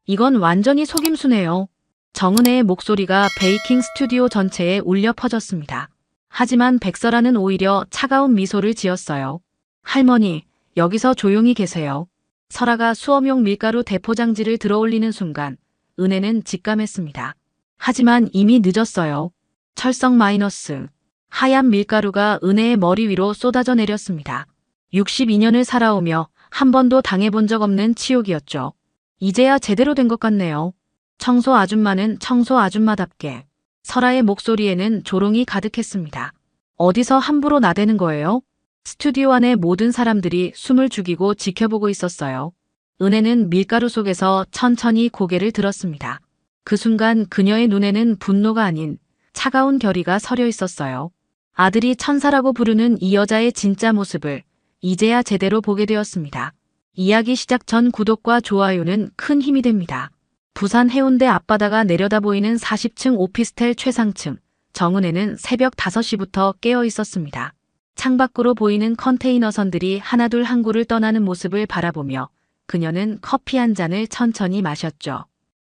이건 완전히 속임수네요. 정은혜의 목소리가 베이킹 스튜디오 전체에 울려 퍼졌습니다. 하지만 백설아는 오히려 차가운 미소를 지었어요. 할머니, 여기서 조용히 계세요. 설아가 수업용 밀가루 대포장지를 들어올리는 순간 은혜는 직감했습니다. 하지만 이미 늦었어요. 철성 마이너스. 하얀 밀가루가 은혜의 머리 위로 쏟아져 내렸습니다. 62년을 살아오며 한 번도 당해본 적 없는 치욕이었죠. 이제야 제대로 된 것 같네요. 청소 아줌마는 청소 아줌마답게. 설아의 목소리에는 조롱이 가득했습니다. 어디서 함부로 나대는 거예요? 스튜디오 안의 모든 사람들이 숨을 죽이고 지켜보고 있었어요. 은혜는 밀가루 속에서 천천히 고개를 들었습니다. 그 순간 그녀의 눈에는 분노가 아닌 차가운 결의가 서려 있었어요. 아들이 천사라고 부르는 이 여자의 진짜 모습을 이제야 제대로 보게 되었습니다. 이야기 시작 전 구독과 좋아요는 큰 힘이 됩니다. 부산 해운대 앞바다가 내려다 보이는 40층 오피스텔 최상층. 정은혜는 새벽 5시부터 깨어 있었습니다. 창밖으로 보이는 컨테이너 선들이 하나둘 항구를 떠나는 모습을 바라보며 그녀는 커피 한 잔을 천천히 마셨죠.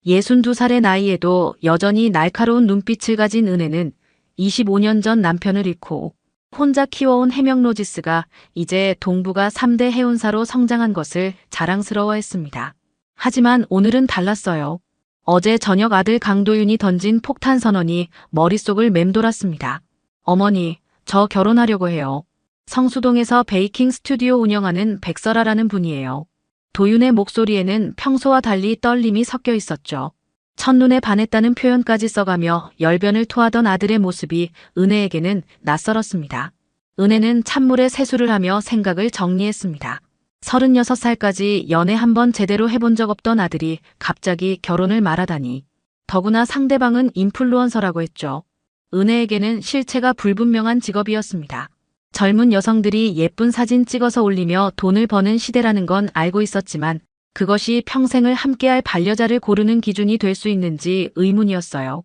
62살의 나이에도 여전히 날카로운 눈빛을 가진 은혜는 25년 전 남편을 잃고 혼자 키워온 해명로지스가 이제 동부가 3대 해운사로 성장한 것을 자랑스러워했습니다. 하지만 오늘은 달랐어요. 어제 저녁 아들 강도윤이 던진 폭탄 선언이 머릿속을 맴돌았습니다. 어머니, 저 결혼하려고 해요. 성수동에서 베이킹 스튜디오 운영하는 백설아라는 분이에요. 도윤의 목소리에는 평소와 달리 떨림이 섞여 있었죠. 첫눈에 반했다는 표현까지 써가며 열변을 토하던 아들의 모습이 은혜에게는 낯설었습니다. 은혜는 찬물에 세수를 하며 생각을 정리했습니다. 36살까지 연애 한 번 제대로 해본 적 없던 아들이 갑자기 결혼을 말하다니. 더구나 상대방은 인플루언서라고 했죠. 은혜에게는 실체가 불분명한 직업이었습니다. 젊은 여성들이 예쁜 사진 찍어서 올리며 돈을 버는 시대라는 건 알고 있었지만 그것이 평생을 함께할 반려자를 고르는 기준이 될 수 있는지 의문이었어요.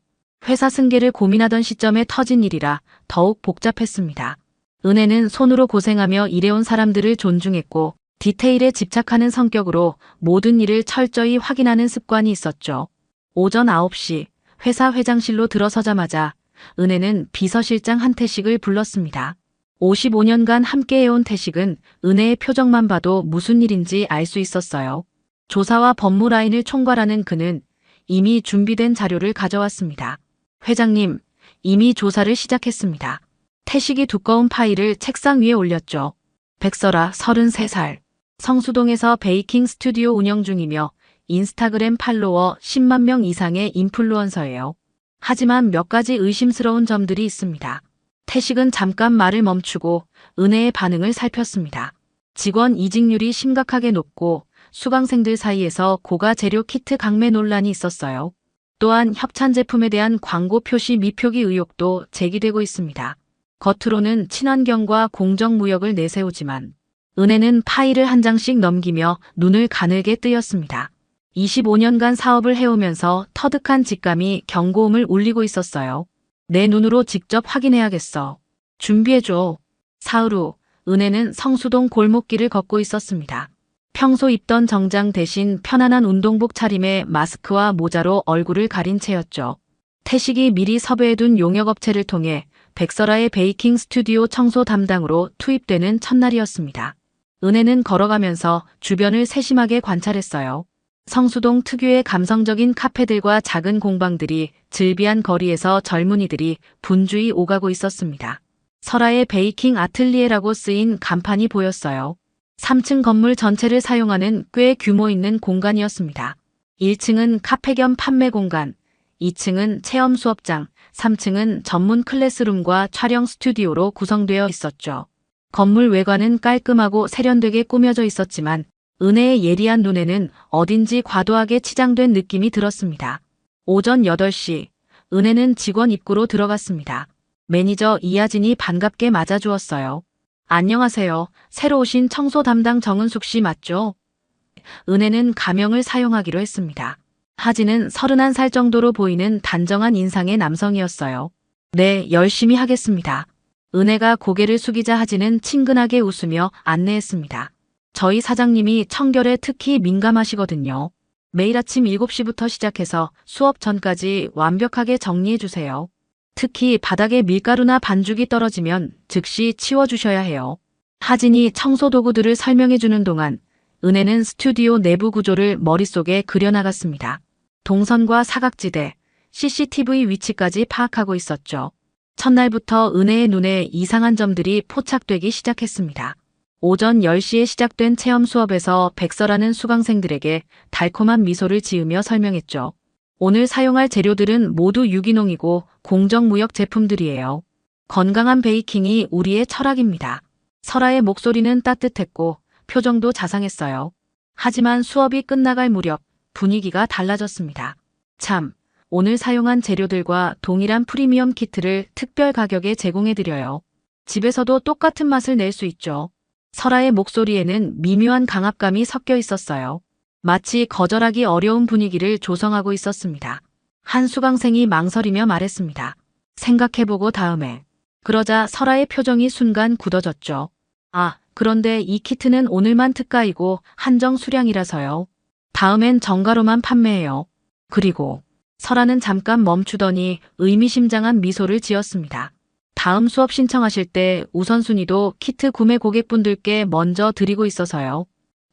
회사 승계를 고민하던 시점에 터진 일이라 더욱 복잡했습니다. 은혜는 손으로 고생하며 일해온 사람들을 존중했고 디테일에 집착하는 성격으로 모든 일을 철저히 확인하는 습관이 있었죠. 오전 9시 회사 회장실로 들어서자마자 은혜는 비서실장 한태식을 불렀습니다. 55년간 함께해온 태식은 은혜의 표정만 봐도 무슨 일인지 알 수 있었어요. 조사와 법무 라인을 총괄하는 그는 이미 준비된 자료를 가져왔습니다. 회장님, 이미 조사를 시작했습니다. 태식이 두꺼운 파일을 책상 위에 올렸죠. 백설아, 33살. 성수동에서 베이킹 스튜디오 운영 중이며 인스타그램 팔로워 10만 명 이상의 인플루언서예요. 하지만 몇 가지 의심스러운 점들이 있습니다. 태식은 잠깐 말을 멈추고 은혜의 반응을 살폈습니다. 직원 이직률이 심각하게 높고 수강생들 사이에서 고가 재료 키트 강매 논란이 있었어요. 또한 협찬 제품에 대한 광고 표시 미표기 의혹도 제기되고 있습니다. 겉으로는 친환경과 공정무역을 내세우지만 은혜는 파일을 한 장씩 넘기며 눈을 가늘게 뜨였습니다. 25년간 사업을 해오면서 터득한 직감이 경고음을 울리고 있었어요. 내 눈으로 직접 확인해야겠어. 준비해줘. 사흘 후 은혜는 성수동 골목길을 걷고 있었습니다. 평소 입던 정장 대신 편안한 운동복 차림에 마스크와 모자로 얼굴을 가린 채였죠. 태식이 미리 섭외해둔 용역업체를 통해 백설아의 베이킹 스튜디오 청소 담당으로 투입되는 첫날이었습니다. 은혜는 걸어가면서 주변을 세심하게 관찰했어요. 성수동 특유의 감성적인 카페들과 작은 공방들이 즐비한 거리에서 젊은이들이 분주히 오가고 있었습니다. 설아의 베이킹 아틀리에라고 쓰인 간판이 보였어요. 3층 건물 전체를 사용하는 꽤 규모 있는 공간이었습니다. 1층은 카페 겸 판매 공간, 2층은 체험 수업장, 3층은 전문 클래스룸과 촬영 스튜디오로 구성되어 있었죠. 건물 외관은 깔끔하고 세련되게 꾸며져 있었지만 은혜의 예리한 눈에는 어딘지 과도하게 치장된 느낌이 들었습니다. 오전 8시, 은혜는 직원 입구로 들어갔습니다. 매니저 이하진이 반갑게 맞아주었어요. 안녕하세요. 새로 오신 청소 담당 정은숙 씨 맞죠? 은혜는 가명을 사용하기로 했습니다. 하진은 31살 정도로 보이는 단정한 인상의 남성이었어요. 네, 열심히 하겠습니다. 은혜가 고개를 숙이자 하진은 친근하게 웃으며 안내했습니다. 저희 사장님이 청결에 특히 민감하시거든요. 매일 아침 7시부터 시작해서 수업 전까지 완벽하게 정리해 주세요. 특히 바닥에 밀가루나 반죽이 떨어지면 즉시 치워주셔야 해요. 하진이 청소 도구들을 설명해 주는 동안 은혜는 스튜디오 내부 구조를 머릿속에 그려나갔습니다. 동선과 사각지대, CCTV 위치까지 파악하고 있었죠. 첫날부터 은혜의 눈에 이상한 점들이 포착되기 시작했습니다. 오전 10시에 시작된 체험 수업에서 백설아는 수강생들에게 달콤한 미소를 지으며 설명했죠. 오늘 사용할 재료들은 모두 유기농이고 공정무역 제품들이에요. 건강한 베이킹이 우리의 철학입니다. 설아의 목소리는 따뜻했고 표정도 자상했어요. 하지만 수업이 끝나갈 무렵 분위기가 달라졌습니다. 참, 오늘 사용한 재료들과 동일한 프리미엄 키트를 특별 가격에 제공해드려요. 집에서도 똑같은 맛을 낼 수 있죠. 설아의 목소리에는 미묘한 강압감이 섞여 있었어요. 마치 거절하기 어려운 분위기를 조성하고 있었습니다. 한 수강생이 망설이며 말했습니다. 생각해보고 다음에. 그러자 설아의 표정이 순간 굳어졌죠. 아, 그런데 이 키트는 오늘만 특가이고 한정 수량이라서요. 다음엔 정가로만 판매해요. 그리고 설아는 잠깐 멈추더니 의미심장한 미소를 지었습니다. 다음 수업 신청하실 때 우선순위도 키트 구매 고객분들께 먼저 드리고 있어서요.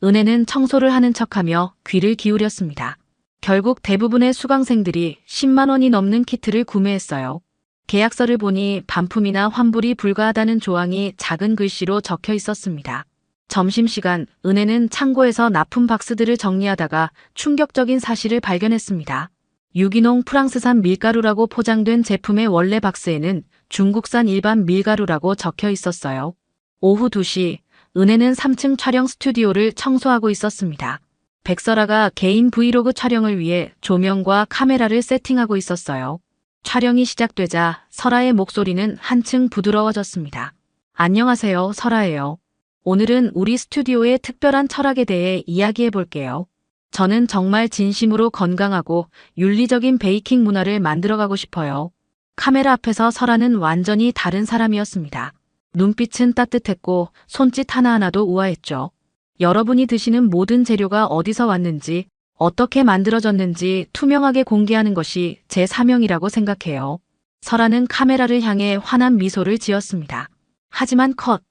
은혜는 청소를 하는 척하며 귀를 기울였습니다. 결국 대부분의 수강생들이 10만 원이 넘는 키트를 구매했어요. 계약서를 보니 반품이나 환불이 불가하다는 조항이 작은 글씨로 적혀 있었습니다. 점심시간 은혜는 창고에서 납품 박스들을 정리하다가 충격적인 사실을 발견했습니다. 유기농 프랑스산 밀가루라고 포장된 제품의 원래 박스에는 중국산 일반 밀가루라고 적혀 있었어요. 오후 2시 은혜는 3층 촬영 스튜디오를 청소하고 있었습니다. 백설아가 개인 브이로그 촬영을 위해 조명과 카메라를 세팅하고 있었어요. 촬영이 시작되자 설아의 목소리는 한층 부드러워졌습니다. 안녕하세요, 설아예요. 오늘은 우리 스튜디오의 특별한 철학에 대해 이야기해 볼게요. 저는 정말 진심으로 건강하고 윤리적인 베이킹 문화를 만들어가고 싶어요. 카메라 앞에서 설아는 완전히 다른 사람이었습니다. 눈빛은 따뜻했고 손짓 하나하나도 우아했죠. 여러분이 드시는 모든 재료가 어디서 왔는지, 어떻게 만들어졌는지 투명하게 공개하는 것이 제 사명이라고 생각해요. 설아는 카메라를 향해 환한 미소를 지었습니다. 하지만 컷!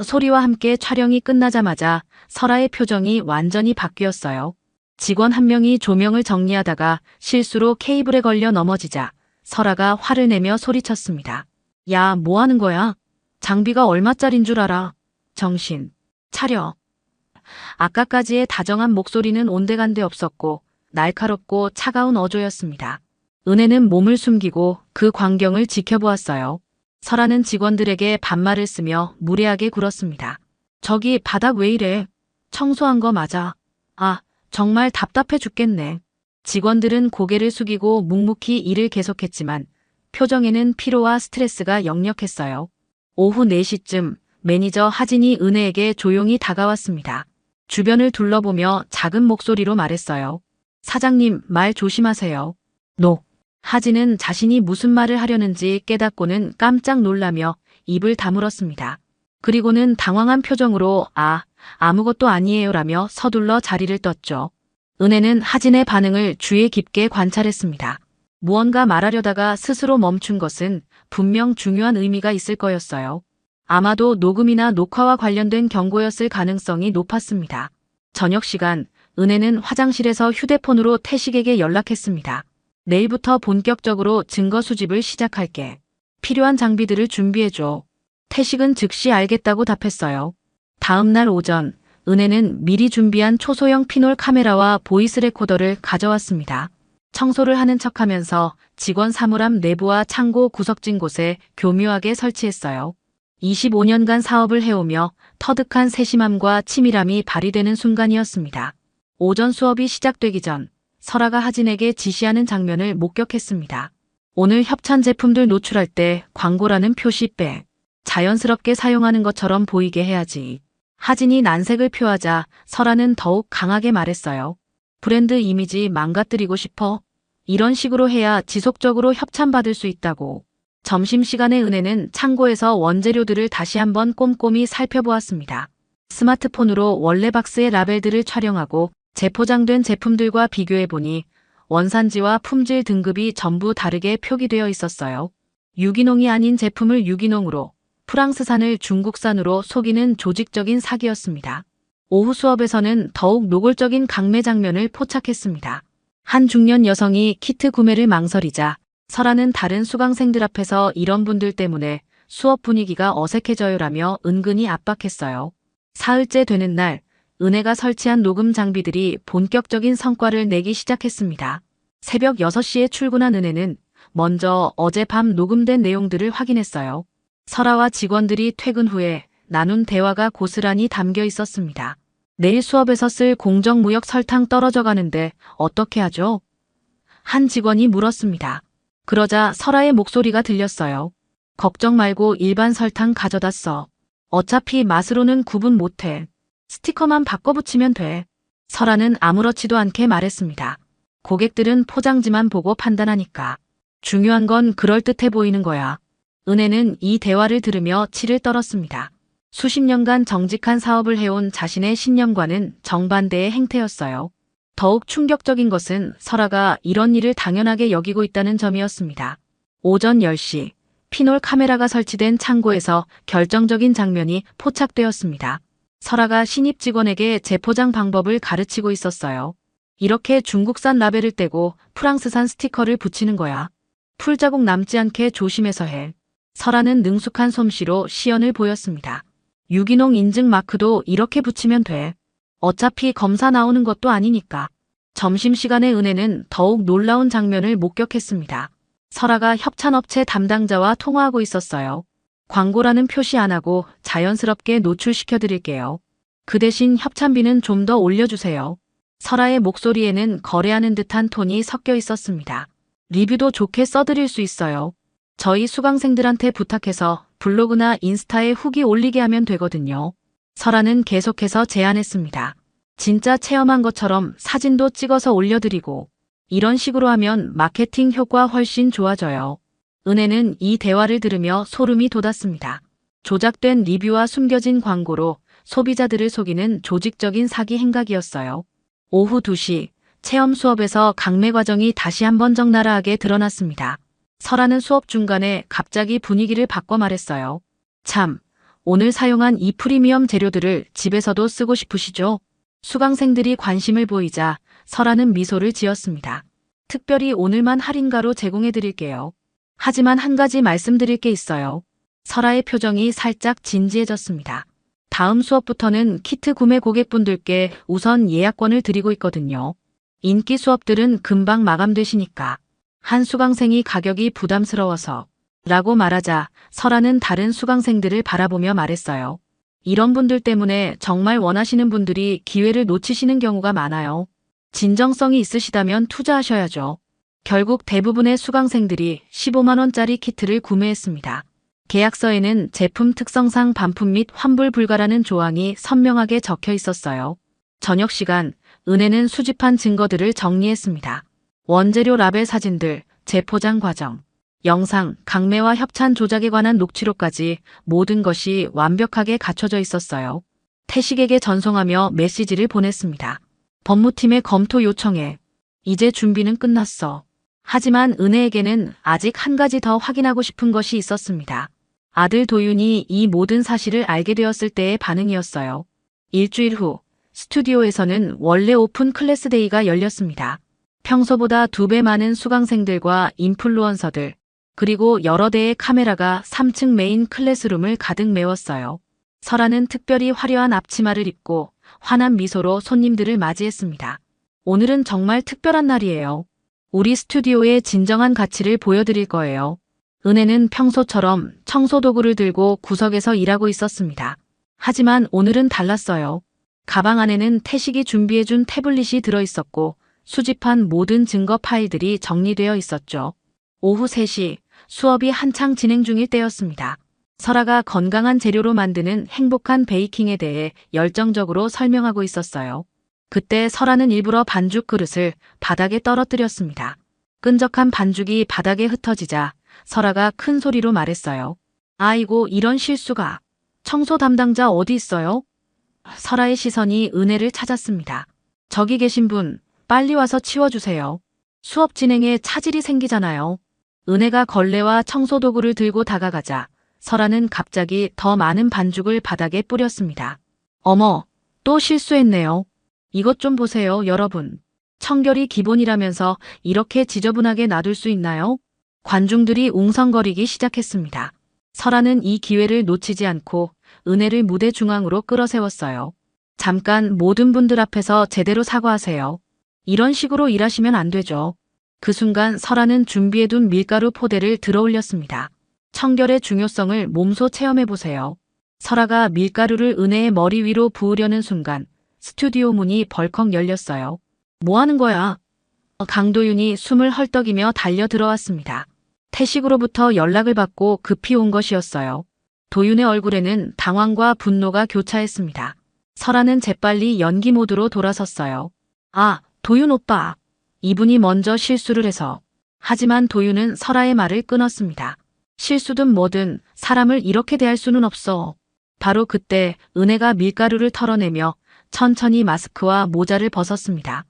소리와 함께 촬영이 끝나자마자 설아의 표정이 완전히 바뀌었어요. 직원 한 명이 조명을 정리하다가 실수로 케이블에 걸려 넘어지자 설아가 화를 내며 소리쳤습니다. 야, 뭐 하는 거야? 장비가 얼마짜린 줄 알아? 정신 차려. 아까까지의 다정한 목소리는 온데간데 없었고 날카롭고 차가운 어조였습니다. 은혜는 몸을 숨기고 그 광경을 지켜보았어요. 설아는 직원들에게 반말을 쓰며 무례하게 굴었습니다. 저기 바닥 왜 이래? 청소한 거 맞아. 아, 정말 답답해 죽겠네. 직원들은 고개를 숙이고 묵묵히 일을 계속했지만 표정에는 피로와 스트레스가 역력했어요. 오후 4시쯤 매니저 하진이 은혜에게 조용히 다가왔습니다. 주변을 둘러보며 작은 목소리로 말했어요. 사장님, 말 조심하세요. 노. 하진은 자신이 무슨 말을 하려는지 깨닫고는 깜짝 놀라며 입을 다물었습니다. 그리고는 당황한 표정으로 아무것도 아니에요라며 서둘러 자리를 떴죠. 은혜는 하진의 반응을 주의 깊게 관찰했습니다. 무언가 말하려다가 스스로 멈춘 것은 분명 중요한 의미가 있을 거였어요. 아마도 녹음이나 녹화와 관련된 경고였을 가능성이 높았습니다. 저녁 시간, 은혜는 화장실에서 휴대폰으로 태식에게 연락했습니다. 내일부터 본격적으로 증거 수집을 시작할게. 필요한 장비들을 준비해줘. 태식은 즉시 알겠다고 답했어요. 다음 날 오전, 은혜는 미리 준비한 초소형 피놀 카메라와 보이스 레코더를 가져왔습니다. 청소를 하는 척하면서 직원 사물함 내부와 창고 구석진 곳에 교묘하게 설치했어요. 25년간 사업을 해오며 터득한 세심함과 치밀함이 발휘되는 순간이었습니다. 오전 수업이 시작되기 전 설아가 하진에게 지시하는 장면을 목격했습니다. 오늘 협찬 제품들 노출할 때 광고라는 표시 빼. 자연스럽게 사용하는 것처럼 보이게 해야지. 하진이 난색을 표하자 설아는 더욱 강하게 말했어요. 브랜드 이미지 망가뜨리고 싶어? 이런 식으로 해야 지속적으로 협찬받을 수 있다고. 점심시간에 은혜는 창고에서 원재료들을 다시 한번 꼼꼼히 살펴보았습니다. 스마트폰으로 원래 박스의 라벨들을 촬영하고 재포장된 제품들과 비교해보니 원산지와 품질 등급이 전부 다르게 표기되어 있었어요. 유기농이 아닌 제품을 유기농으로, 프랑스산을 중국산으로 속이는 조직적인 사기였습니다. 오후 수업에서는 더욱 노골적인 강매 장면을 포착했습니다. 한 중년 여성이 키트 구매를 망설이자 설아는 다른 수강생들 앞에서 이런 분들 때문에 수업 분위기가 어색해져요라며 은근히 압박했어요. 사흘째 되는 날, 은혜가 설치한 녹음 장비들이 본격적인 성과를 내기 시작했습니다. 새벽 6시에 출근한 은혜는 먼저 어젯밤 녹음된 내용들을 확인했어요. 설아와 직원들이 퇴근 후에 나눈 대화가 고스란히 담겨 있었습니다. 내일 수업에서 쓸 공정무역 설탕 떨어져 가는데 어떻게 하죠? 한 직원이 물었습니다. 그러자 설아의 목소리가 들렸어요. 걱정 말고 일반 설탕 가져다 써. 어차피 맛으로는 구분 못해. 스티커만 바꿔 붙이면 돼. 설아는 아무렇지도 않게 말했습니다. 고객들은 포장지만 보고 판단하니까. 중요한 건 그럴듯해 보이는 거야. 은혜는 이 대화를 들으며 치를 떨었습니다. 수십 년간 정직한 사업을 해온 자신의 신념과는 정반대의 행태였어요. 더욱 충격적인 것은 설아가 이런 일을 당연하게 여기고 있다는 점이었습니다. 오전 10시, 피놀 카메라가 설치된 창고에서 결정적인 장면이 포착되었습니다. 설아가 신입 직원에게 재포장 방법을 가르치고 있었어요. 이렇게 중국산 라벨을 떼고 프랑스산 스티커를 붙이는 거야. 풀자국 남지 않게 조심해서 해. 설아는 능숙한 솜씨로 시연을 보였습니다. 유기농 인증 마크도 이렇게 붙이면 돼. 어차피 검사 나오는 것도 아니니까. 점심시간에 은혜는 더욱 놀라운 장면을 목격했습니다. 설아가 협찬업체 담당자와 통화하고 있었어요. 광고라는 표시 안 하고 자연스럽게 노출시켜 드릴게요. 그 대신 협찬비는 좀 더 올려주세요. 설아의 목소리에는 거래하는 듯한 톤이 섞여 있었습니다. 리뷰도 좋게 써드릴 수 있어요. 저희 수강생들한테 부탁해서 블로그나 인스타에 후기 올리게 하면 되거든요. 설아는 계속해서 제안했습니다. 진짜 체험한 것처럼 사진도 찍어서 올려드리고 이런 식으로 하면 마케팅 효과 훨씬 좋아져요. 은혜는 이 대화를 들으며 소름이 돋았습니다. 조작된 리뷰와 숨겨진 광고로 소비자들을 속이는 조직적인 사기 행각이었어요. 오후 2시, 체험 수업에서 강매 과정이 다시 한번 적나라하게 드러났습니다. 설아는 수업 중간에 갑자기 분위기를 바꿔 말했어요. 참, 오늘 사용한 이 프리미엄 재료들을 집에서도 쓰고 싶으시죠? 수강생들이 관심을 보이자 설아는 미소를 지었습니다. 특별히 오늘만 할인가로 제공해 드릴게요. 하지만 한 가지 말씀드릴 게 있어요. 설아의 표정이 살짝 진지해졌습니다. 다음 수업부터는 키트 구매 고객분들께 우선 예약권을 드리고 있거든요. 인기 수업들은 금방 마감되시니까. 한 수강생이 가격이 부담스러워서 라고 말하자 설아는 다른 수강생들을 바라보며 말했어요. 이런 분들 때문에 정말 원하시는 분들이 기회를 놓치시는 경우가 많아요. 진정성이 있으시다면 투자하셔야죠. 결국 대부분의 수강생들이 15만 원짜리 키트를 구매했습니다. 계약서에는 제품 특성상 반품 및 환불 불가라는 조항이 선명하게 적혀 있었어요. 저녁 시간, 은혜는 수집한 증거들을 정리했습니다. 원재료 라벨 사진들, 재포장 과정, 영상, 강매와 협찬 조작에 관한 녹취록까지 모든 것이 완벽하게 갖춰져 있었어요. 태식에게 전송하며 메시지를 보냈습니다. 법무팀의 검토 요청해. 이제 준비는 끝났어. 하지만 은혜에게는 아직 한 가지 더 확인하고 싶은 것이 있었습니다. 아들 도윤이 이 모든 사실을 알게 되었을 때의 반응이었어요. 일주일 후, 스튜디오에서는 원래 오픈 클래스 데이가 열렸습니다. 평소보다 2배 많은 수강생들과 인플루언서들, 그리고 여러 대의 카메라가 3층 메인 클래스룸을 가득 메웠어요. 설아는 특별히 화려한 앞치마를 입고 환한 미소로 손님들을 맞이했습니다. 오늘은 정말 특별한 날이에요. 우리 스튜디오의 진정한 가치를 보여드릴 거예요. 은혜는 평소처럼 청소 도구를 들고 구석에서 일하고 있었습니다. 하지만 오늘은 달랐어요. 가방 안에는 태식이 준비해준 태블릿이 들어있었고 수집한 모든 증거 파일들이 정리되어 있었죠. 오후 3시, 수업이 한창 진행 중일 때였습니다. 설아가 건강한 재료로 만드는 행복한 베이킹에 대해 열정적으로 설명하고 있었어요. 그때 설아는 일부러 반죽 그릇을 바닥에 떨어뜨렸습니다. 끈적한 반죽이 바닥에 흩어지자 설아가 큰 소리로 말했어요. 아이고, 이런 실수가. 청소 담당자 어디 있어요? 설아의 시선이 은혜를 찾았습니다. 저기 계신 분, 빨리 와서 치워주세요. 수업 진행에 차질이 생기잖아요. 은혜가 걸레와 청소도구를 들고 다가가자 설아는 갑자기 더 많은 반죽을 바닥에 뿌렸습니다. 어머, 또 실수했네요. 이것 좀 보세요, 여러분. 청결이 기본이라면서 이렇게 지저분하게 놔둘 수 있나요? 관중들이 웅성거리기 시작했습니다. 설아는 이 기회를 놓치지 않고 은혜를 무대 중앙으로 끌어세웠어요. 잠깐 모든 분들 앞에서 제대로 사과하세요. 이런 식으로 일하시면 안 되죠. 그 순간 설아는 준비해둔 밀가루 포대를 들어 올렸습니다. 청결의 중요성을 몸소 체험해보세요. 설아가 밀가루를 은혜의 머리 위로 부으려는 순간 스튜디오 문이 벌컥 열렸어요. 뭐 하는 거야? 강도윤이 숨을 헐떡이며 달려 들어왔습니다. 태식으로부터 연락을 받고 급히 온 것이었어요. 도윤의 얼굴에는 당황과 분노가 교차했습니다. 설아는 재빨리 연기 모드로 돌아섰어요. 아, 도윤 오빠. 이분이 먼저 실수를 해서. 하지만 도윤은 설아의 말을 끊었습니다. 실수든 뭐든 사람을 이렇게 대할 수는 없어. 바로 그때 은혜가 밀가루를 털어내며 천천히 마스크와 모자를 벗었습니다.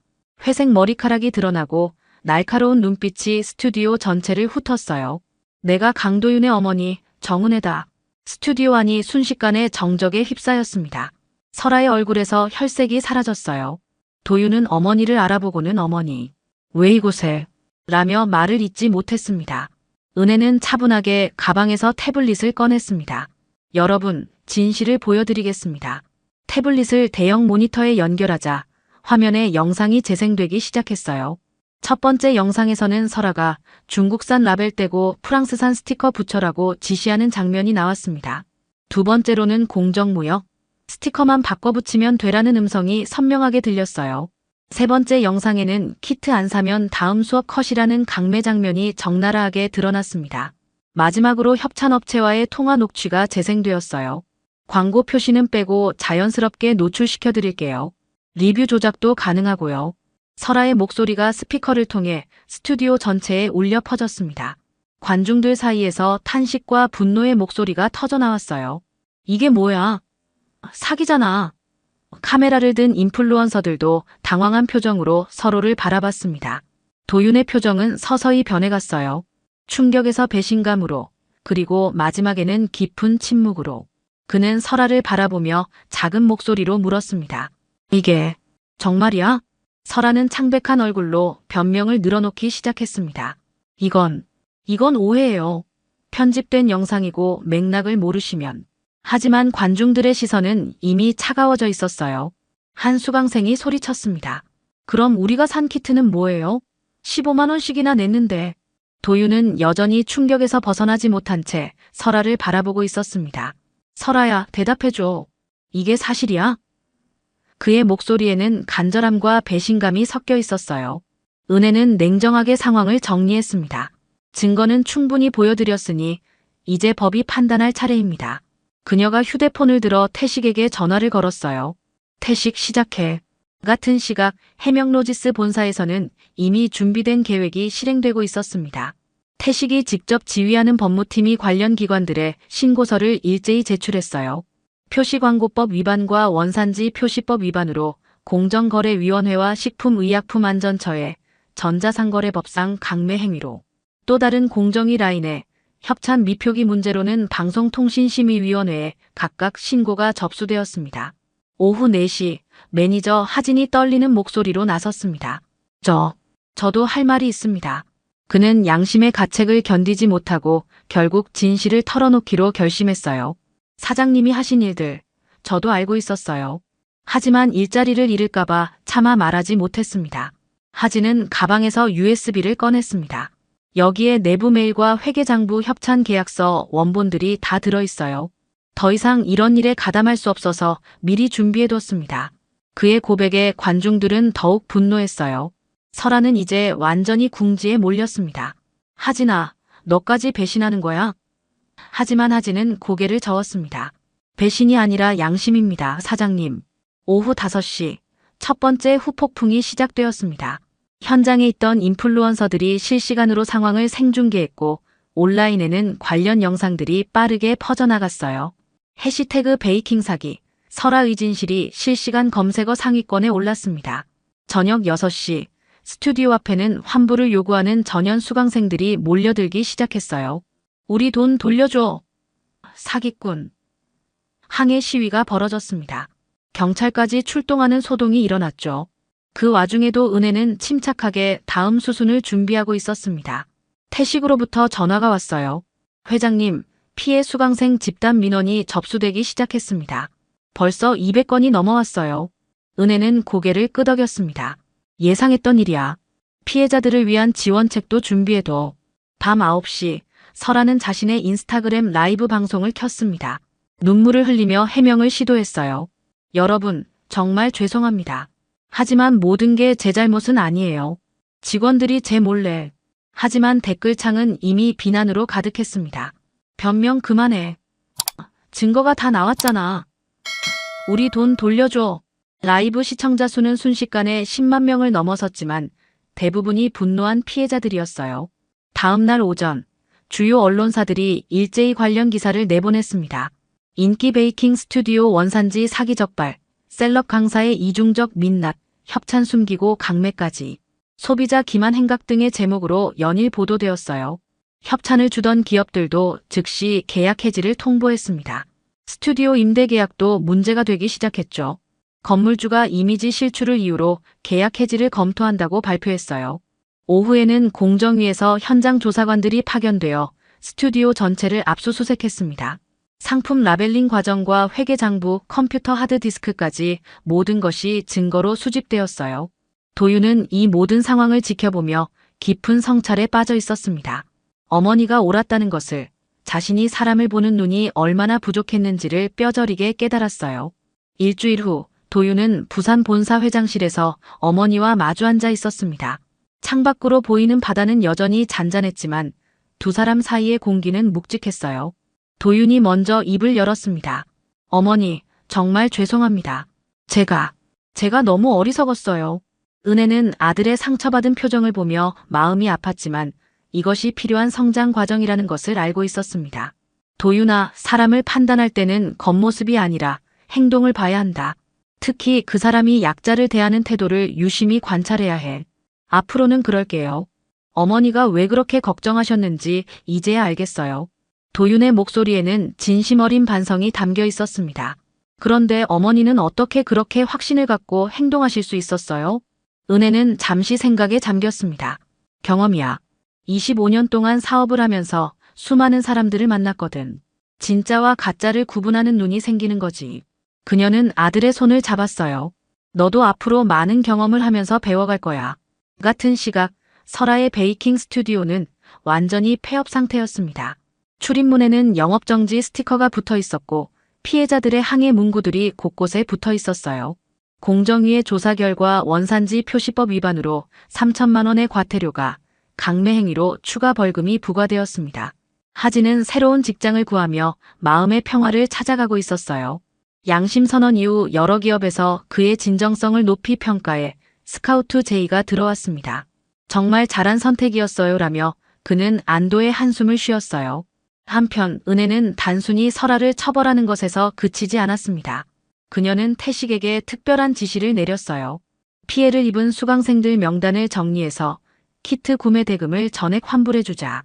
회색 머리카락이 드러나고 날카로운 눈빛이 스튜디오 전체를 훑었어요. 내가 강도윤의 어머니 정은혜다. 스튜디오 안이 순식간에 정적에 휩싸였습니다. 설아의 얼굴에서 혈색이 사라졌어요. 도윤은 어머니를 알아보고는 어머니. 왜 이곳에? 라며 말을 잇지 못했습니다. 은혜는 차분하게 가방에서 태블릿을 꺼냈습니다. 여러분, 진실을 보여드리겠습니다. 태블릿을 대형 모니터에 연결하자 화면에 영상이 재생되기 시작했어요. 첫 번째 영상에서는 설아가 중국산 라벨 떼고 프랑스산 스티커 붙여라고 지시하는 장면이 나왔습니다. 두 번째로는 공정무역, 스티커만 바꿔 붙이면 되라는 음성이 선명하게 들렸어요. 세 번째 영상에는 키트 안 사면 다음 수업 컷이라는 강매 장면이 적나라하게 드러났습니다. 마지막으로 협찬업체와의 통화 녹취가 재생되었어요. 광고 표시는 빼고 자연스럽게 노출시켜 드릴게요. 리뷰 조작도 가능하고요. 설아의 목소리가 스피커를 통해 스튜디오 전체에 울려 퍼졌습니다. 관중들 사이에서 탄식과 분노의 목소리가 터져나왔어요. 이게 뭐야? 사기잖아. 카메라를 든 인플루언서들도 당황한 표정으로 서로를 바라봤습니다. 도윤의 표정은 서서히 변해갔어요. 충격에서 배신감으로, 그리고 마지막에는 깊은 침묵으로. 그는 설아를 바라보며 작은 목소리로 물었습니다. 이게 정말이야? 설아는 창백한 얼굴로 변명을 늘어놓기 시작했습니다. 이건 오해예요. 편집된 영상이고 맥락을 모르시면. 하지만 관중들의 시선은 이미 차가워져 있었어요. 한 수강생이 소리쳤습니다. 그럼 우리가 산 키트는 뭐예요? 15만 원씩이나 냈는데. 도윤은 여전히 충격에서 벗어나지 못한 채 설아를 바라보고 있었습니다. 설아야, 대답해줘. 이게 사실이야? 그의 목소리에는 간절함과 배신감이 섞여 있었어요. 은혜는 냉정하게 상황을 정리했습니다. 증거는 충분히 보여드렸으니 이제 법이 판단할 차례입니다. 그녀가 휴대폰을 들어 태식에게 전화를 걸었어요. 태식, 시작해. 같은 시각 해명로지스 본사에서는 이미 준비된 계획이 실행되고 있었습니다. 태식이 직접 지휘하는 법무팀이 관련 기관들의 신고서를 일제히 제출했어요. 표시광고법 위반과 원산지 표시법 위반으로 공정거래위원회와 식품의약품안전처에 전자상거래법상 강매 행위로, 또 다른 공정위 라인에 협찬 미표기 문제로는 방송통신심의위원회에 각각 신고가 접수되었습니다. 오후 4시 매니저 하진이 떨리는 목소리로 나섰습니다. 저도 할 말이 있습니다. 그는 양심의 가책을 견디지 못하고 결국 진실을 털어놓기로 결심했어요. 사장님이 하신 일들 저도 알고 있었어요. 하지만 일자리를 잃을까봐 차마 말하지 못했습니다. 하진은 가방에서 USB를 꺼냈습니다. 여기에 내부 메일과 회계장부 협찬 계약서 원본들이 다 들어있어요. 더 이상 이런 일에 가담할 수 없어서 미리 준비해뒀습니다. 그의 고백에 관중들은 더욱 분노했어요. 설아는 이제 완전히 궁지에 몰렸습니다. 하진아, 너까지 배신하는 거야? 하지만 하진은 고개를 저었습니다. 배신이 아니라 양심입니다, 사장님. 오후 5시 첫 번째 후폭풍이 시작되었습니다. 현장에 있던 인플루언서들이 실시간으로 상황을 생중계했고 온라인에는 관련 영상들이 빠르게 퍼져나갔어요. 해시태그 베이킹 사기, 설아 의진실이 실시간 검색어 상위권에 올랐습니다. 저녁 6시, 스튜디오 앞에는 환불을 요구하는 전현 수강생들이 몰려들기 시작했어요. 우리 돈 돌려줘. 사기꾼. 항해 시위가 벌어졌습니다. 경찰까지 출동하는 소동이 일어났죠. 그 와중에도 은혜는 침착하게 다음 수순을 준비하고 있었습니다. 태식으로부터 전화가 왔어요. 회장님, 피해 수강생 집단 민원이 접수되기 시작했습니다. 벌써 200건이 넘어왔어요. 은혜는 고개를 끄덕였습니다. 예상했던 일이야. 피해자들을 위한 지원책도 준비해둬. 밤 9시, 설아는 자신의 인스타그램 라이브 방송을 켰습니다. 눈물을 흘리며 해명을 시도했어요. 여러분, 정말 죄송합니다. 하지만 모든 게 제 잘못은 아니에요. 직원들이 제 몰래. 하지만 댓글창은 이미 비난으로 가득했습니다. 변명 그만해. 증거가 다 나왔잖아. 우리 돈 돌려줘. 라이브 시청자 수는 순식간에 10만 명을 넘어섰지만 대부분이 분노한 피해자들이었어요. 다음 날 오전, 주요 언론사들이 일제히 관련 기사를 내보냈습니다. 인기 베이킹 스튜디오 원산지 사기 적발, 셀럽 강사의 이중적 민낯, 협찬 숨기고 강매까지, 소비자 기만 행각 등의 제목으로 연일 보도되었어요. 협찬을 주던 기업들도 즉시 계약 해지를 통보했습니다. 스튜디오 임대 계약도 문제가 되기 시작했죠. 건물주가 이미지 실추를 이유로 계약 해지를 검토한다고 발표했어요. 오후에는 공정위에서 현장 조사관들이 파견되어 스튜디오 전체를 압수수색했습니다. 상품 라벨링 과정과 회계장부, 컴퓨터 하드디스크까지 모든 것이 증거로 수집되었어요. 도윤은 이 모든 상황을 지켜보며 깊은 성찰에 빠져 있었습니다. 어머니가 옳았다는 것을, 자신이 사람을 보는 눈이 얼마나 부족했는지를 뼈저리게 깨달았어요. 일주일 후 도윤은 부산 본사 회장실에서 어머니와 마주 앉아 있었습니다. 창밖으로 보이는 바다는 여전히 잔잔했지만 두 사람 사이의 공기는 묵직했어요. 도윤이 먼저 입을 열었습니다. 어머니, 정말 죄송합니다. 제가 너무 어리석었어요. 은혜는 아들의 상처받은 표정을 보며 마음이 아팠지만 이것이 필요한 성장 과정이라는 것을 알고 있었습니다. 도윤아, 사람을 판단할 때는 겉모습이 아니라 행동을 봐야 한다. 특히 그 사람이 약자를 대하는 태도를 유심히 관찰해야 해. 앞으로는 그럴게요. 어머니가 왜 그렇게 걱정하셨는지 이제야 알겠어요. 도윤의 목소리에는 진심 어린 반성이 담겨 있었습니다. 그런데 어머니는 어떻게 그렇게 확신을 갖고 행동하실 수 있었어요? 은혜는 잠시 생각에 잠겼습니다. 경험이야. 25년 동안 사업을 하면서 수많은 사람들을 만났거든. 진짜와 가짜를 구분하는 눈이 생기는 거지. 그녀는 아들의 손을 잡았어요. 너도 앞으로 많은 경험을 하면서 배워갈 거야. 같은 시각, 설아의 베이킹 스튜디오는 완전히 폐업 상태였습니다. 출입문에는 영업정지 스티커가 붙어 있었고 피해자들의 항해 문구들이 곳곳에 붙어 있었어요. 공정위의 조사 결과 원산지 표시법 위반으로 3천만 원의 과태료가, 강매 행위로 추가 벌금이 부과되었습니다. 하진은 새로운 직장을 구하며 마음의 평화를 찾아가고 있었어요. 양심선언 이후 여러 기업에서 그의 진정성을 높이 평가해 스카우트 제의가 들어왔습니다. 정말 잘한 선택이었어요라며 그는 안도의 한숨을 쉬었어요. 한편 은혜는 단순히 설아를 처벌하는 것에서 그치지 않았습니다. 그녀는 태식에게 특별한 지시를 내렸어요. 피해를 입은 수강생들 명단을 정리해서 키트 구매 대금을 전액 환불해주자.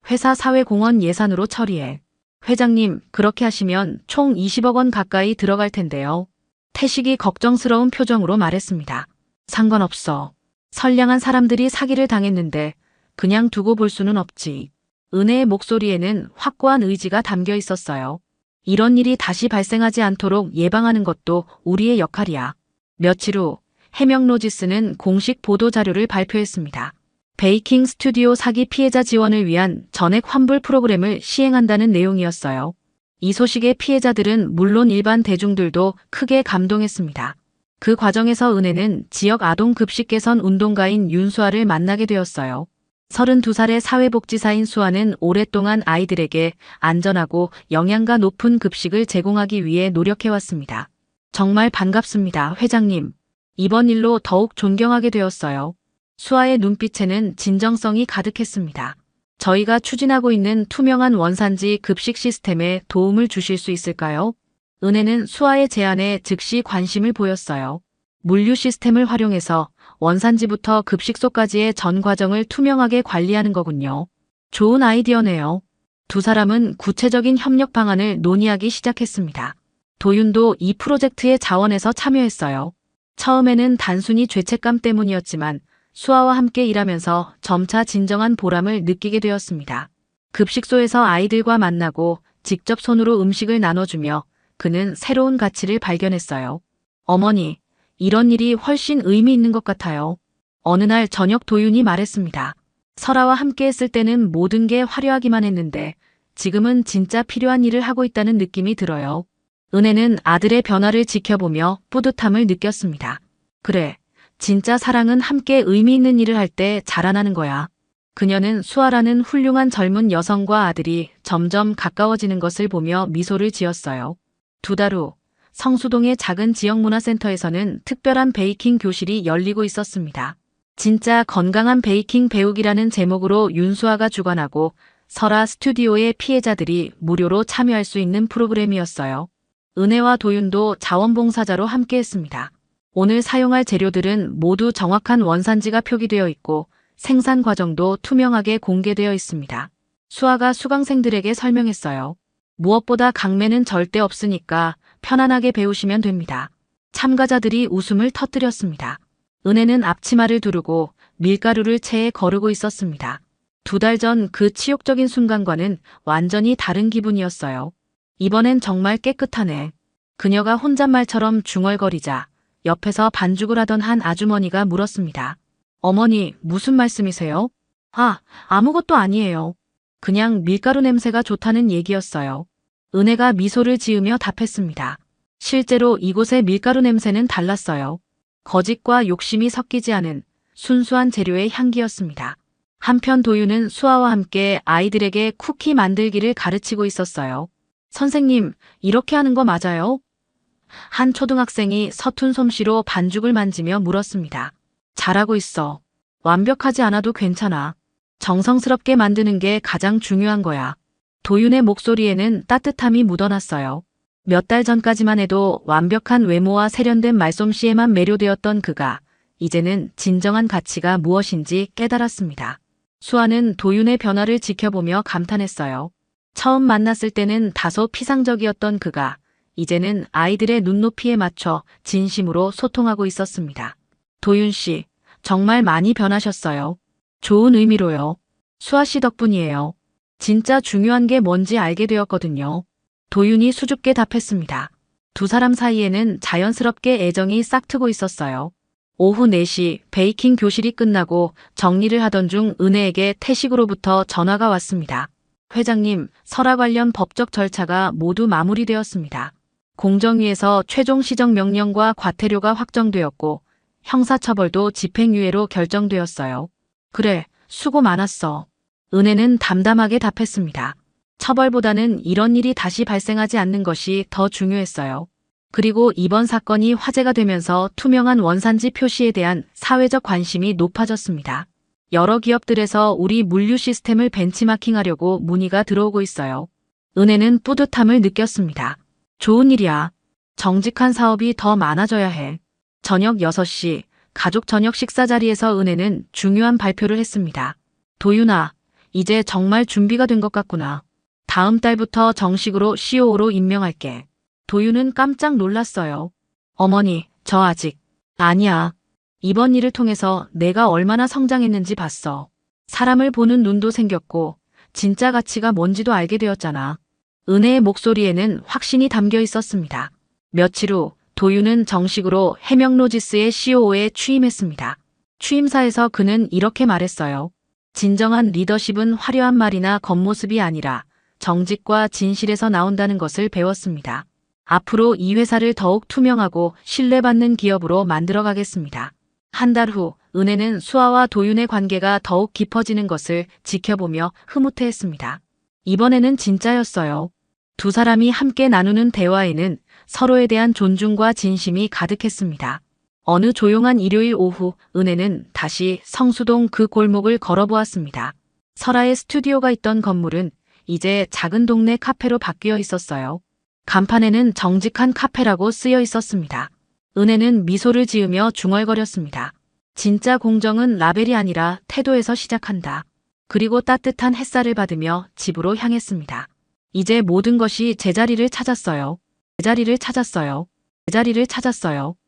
회사 사회공헌 예산으로 처리해. 회장님, 그렇게 하시면 총 20억 원 가까이 들어갈 텐데요. 태식이 걱정스러운 표정으로 말했습니다. 상관없어. 선량한 사람들이 사기를 당했는데 그냥 두고 볼 수는 없지. 은혜의 목소리에는 확고한 의지가 담겨 있었어요. 이런 일이 다시 발생하지 않도록 예방하는 것도 우리의 역할이야. 며칠 후 해명 로지스는 공식 보도 자료를 발표했습니다. 베이킹 스튜디오 사기 피해자 지원을 위한 전액 환불 프로그램을 시행한다는 내용이었어요. 이 소식에 피해자들은 물론 일반 대중들도 크게 감동했습니다. 그 과정에서 은혜는 지역 아동 급식 개선 운동가인 윤수아를 만나게 되었어요. 32살의 사회복지사인 수아는 오랫동안 아이들에게 안전하고 영양가 높은 급식을 제공하기 위해 노력해왔습니다. 정말 반갑습니다, 회장님. 이번 일로 더욱 존경하게 되었어요. 수아의 눈빛에는 진정성이 가득했습니다. 저희가 추진하고 있는 투명한 원산지 급식 시스템에 도움을 주실 수 있을까요? 은혜는 수아의 제안에 즉시 관심을 보였어요. 물류 시스템을 활용해서 원산지부터 급식소까지의 전 과정을 투명하게 관리하는 거군요. 좋은 아이디어네요. 두 사람은 구체적인 협력 방안을 논의하기 시작했습니다. 도윤도 이 프로젝트의 자원에서 참여했어요. 처음에는 단순히 죄책감 때문이었지만 수아와 함께 일하면서 점차 진정한 보람을 느끼게 되었습니다. 급식소에서 아이들과 만나고 직접 손으로 음식을 나눠주며 그는 새로운 가치를 발견했어요. 어머니, 이런 일이 훨씬 의미 있는 것 같아요. 어느 날 저녁 도윤이 말했습니다. 설아와 함께 했을 때는 모든 게 화려하기만 했는데 지금은 진짜 필요한 일을 하고 있다는 느낌이 들어요. 은혜는 아들의 변화를 지켜보며 뿌듯함을 느꼈습니다. 그래, 진짜 사랑은 함께 의미 있는 일을 할 때 자라나는 거야. 그녀는 수아라는 훌륭한 젊은 여성과 아들이 점점 가까워지는 것을 보며 미소를 지었어요. 2달 후, 성수동의 작은 지역문화센터에서는 특별한 베이킹 교실이 열리고 있었습니다. 진짜 건강한 베이킹 배우기라는 제목으로 윤수아가 주관하고 설아 스튜디오의 피해자들이 무료로 참여할 수 있는 프로그램이었어요. 은혜와 도윤도 자원봉사자로 함께했습니다. 오늘 사용할 재료들은 모두 정확한 원산지가 표기되어 있고 생산 과정도 투명하게 공개되어 있습니다. 수아가 수강생들에게 설명했어요. 무엇보다 강매는 절대 없으니까 편안하게 배우시면 됩니다. 참가자들이 웃음을 터뜨렸습니다. 은혜는 앞치마를 두르고 밀가루를 체에 거르고 있었습니다. 2달 전 그 치욕적인 순간과는 완전히 다른 기분이었어요. 이번엔 정말 깨끗하네. 그녀가 혼잣말처럼 중얼거리자 옆에서 반죽을 하던 한 아주머니가 물었습니다. 어머니, 무슨 말씀이세요? 아무것도 아니에요. 그냥 밀가루 냄새가 좋다는 얘기였어요. 은혜가 미소를 지으며 답했습니다. 실제로 이곳의 밀가루 냄새는 달랐어요. 거짓과 욕심이 섞이지 않은 순수한 재료의 향기였습니다. 한편 도윤은 수아와 함께 아이들에게 쿠키 만들기를 가르치고 있었어요. 선생님, 이렇게 하는 거 맞아요? 한 초등학생이 서툰 솜씨로 반죽을 만지며 물었습니다. 잘하고 있어. 완벽하지 않아도 괜찮아. 정성스럽게 만드는 게 가장 중요한 거야. 도윤의 목소리에는 따뜻함이 묻어났어요. 몇 달 전까지만 해도 완벽한 외모와 세련된 말솜씨에만 매료되었던 그가 이제는 진정한 가치가 무엇인지 깨달았습니다. 수아는 도윤의 변화를 지켜보며 감탄했어요. 처음 만났을 때는 다소 피상적이었던 그가 이제는 아이들의 눈높이에 맞춰 진심으로 소통하고 있었습니다. 도윤 씨, 정말 많이 변하셨어요. 좋은 의미로요. 수아 씨 덕분이에요. 진짜 중요한 게 뭔지 알게 되었거든요. 도윤이 수줍게 답했습니다. 두 사람 사이에는 자연스럽게 애정이 싹트고 있었어요. 오후 4시 베이킹 교실이 끝나고 정리를 하던 중 은혜에게 태식으로부터 전화가 왔습니다. 회장님, 설아 관련 법적 절차가 모두 마무리되었습니다. 공정위에서 최종 시정 명령과 과태료가 확정되었고 형사처벌도 집행유예로 결정되었어요. 그래, 수고 많았어. 은혜는 담담하게 답했습니다. 처벌보다는 이런 일이 다시 발생하지 않는 것이 더 중요했어요. 그리고 이번 사건이 화제가 되면서 투명한 원산지 표시에 대한 사회적 관심이 높아졌습니다. 여러 기업들에서 우리 물류 시스템을 벤치마킹하려고 문의가 들어오고 있어요. 은혜는 뿌듯함을 느꼈습니다. 좋은 일이야. 정직한 사업이 더 많아져야 해. 저녁 6시 가족 저녁 식사 자리에서 은혜는 중요한 발표를 했습니다. 도윤아, 이제 정말 준비가 된 것 같구나. 다음 달부터 정식으로 COO로 임명할게. 도윤은 깜짝 놀랐어요. 어머니, 저 아직. 아니야. 이번 일을 통해서 내가 얼마나 성장했는지 봤어. 사람을 보는 눈도 생겼고 진짜 가치가 뭔지도 알게 되었잖아. 은혜의 목소리에는 확신이 담겨 있었습니다. 며칠 후 도윤은 정식으로 해명로지스의 COO에 취임했습니다. 취임사에서 그는 이렇게 말했어요. 진정한 리더십은 화려한 말이나 겉모습이 아니라 정직과 진실에서 나온다는 것을 배웠습니다. 앞으로 이 회사를 더욱 투명하고 신뢰받는 기업으로 만들어가겠습니다. 한 달 후 은혜는 수아와 도윤의 관계가 더욱 깊어지는 것을 지켜보며 흐뭇해했습니다. 이번에는 진짜였어요. 두 사람이 함께 나누는 대화에는 서로에 대한 존중과 진심이 가득했습니다. 어느 조용한 일요일 오후 은혜는 다시 성수동 그 골목을 걸어보았습니다. 설아의 스튜디오가 있던 건물은 이제 작은 동네 카페로 바뀌어 있었어요. 간판에는 정직한 카페라고 쓰여 있었습니다. 은혜는 미소를 지으며 중얼거렸습니다. 진짜 공정은 라벨이 아니라 태도에서 시작한다. 그리고 따뜻한 햇살을 받으며 집으로 향했습니다. 이제 모든 것이 제자리를 찾았어요. 제자리를 찾았어요. 제자리를 찾았어요.